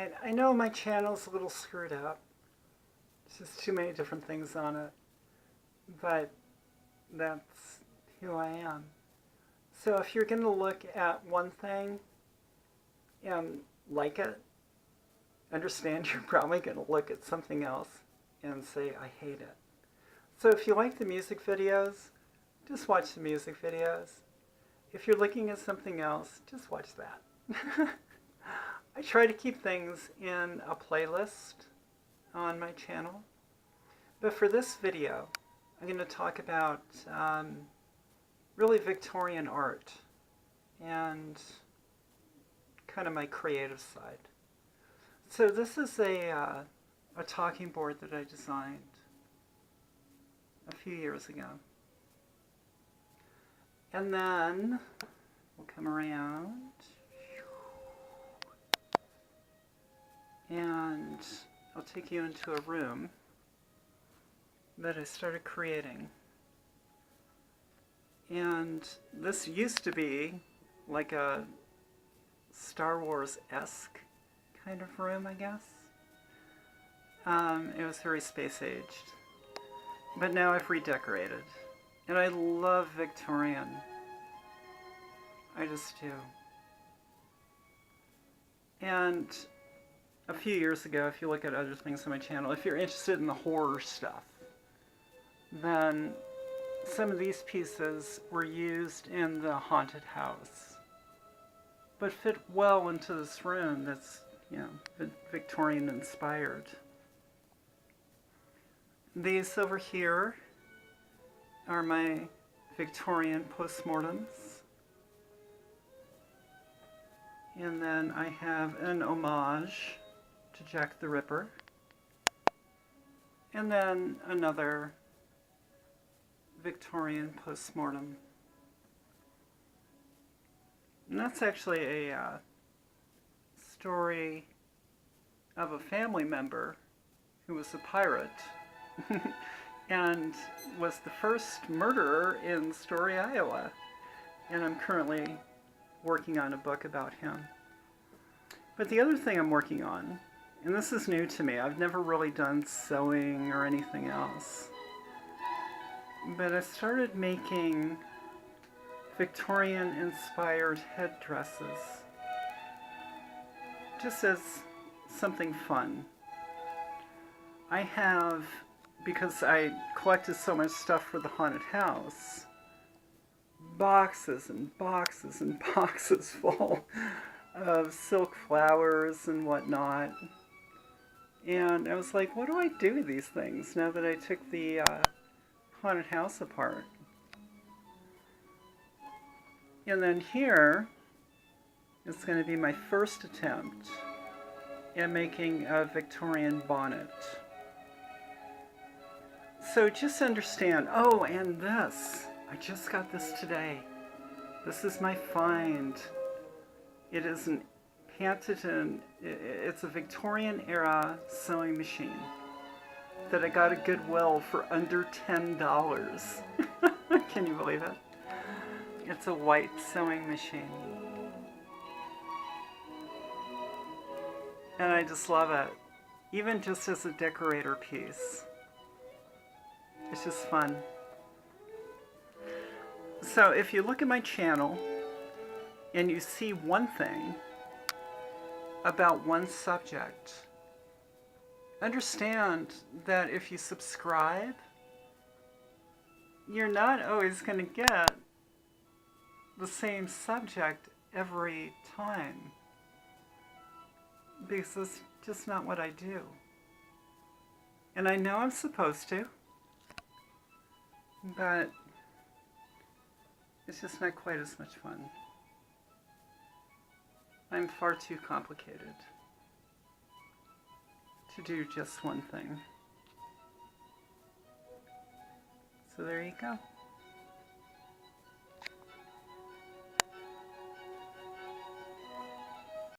Alright, I know my channel's a little screwed up. There's just too many different things on it. But that's who I am. So if you're going to look at one thing and like it, understand you're probably going to look at something else and say, I hate it. So if you like the music videos, just watch the music videos. If you're looking at something else, just watch that. I try to keep things in a playlist on my channel. But for this video, I'm going to talk about really Victorian art and kind of my creative side. So this is a talking board that I designed a few years ago. And then we'll come around and I'll take you into a room that I started creating. And this used to be like a Star Wars-esque kind of room, I guess. It was very space-aged. But now I've redecorated. And I love Victorian. I just do. And a few years ago, if you look at other things on my channel, if you're interested in the horror stuff, then some of these pieces were used in the haunted house, but fit well into this room that's, you know, Victorian inspired. These over here are my Victorian postmortems. And then I have an homage to Jack the Ripper. And then another Victorian postmortem. And that's actually a story of a family member who was a pirate and was the first murderer in Story, Iowa. And I'm currently working on a book about him. But the other thing I'm working on, and this is new to me, I've never really done sewing or anything else, but I started making Victorian-inspired headdresses, just as something fun. I have, because I collected so much stuff for the haunted house, boxes and boxes and boxes full of silk flowers and whatnot. And I was like, what do I do with these things now that I took the haunted house apart? And then here is going to be my first attempt at making a Victorian bonnet. So just understand, oh, and this, I just got this today. This is my find. It is an patented, it's a Victorian era sewing machine that I got at Goodwill for under $10. Can you believe it? It's a white sewing machine. And I just love it. Even just as a decorator piece. It's just fun. So if you look at my channel and you see one thing about one subject, understand that if you subscribe, you're not always going to get the same subject every time, because it's just not what I do. And I know I'm supposed to, but it's just not quite as much fun. I'm far too complicated to do just one thing. So there you go.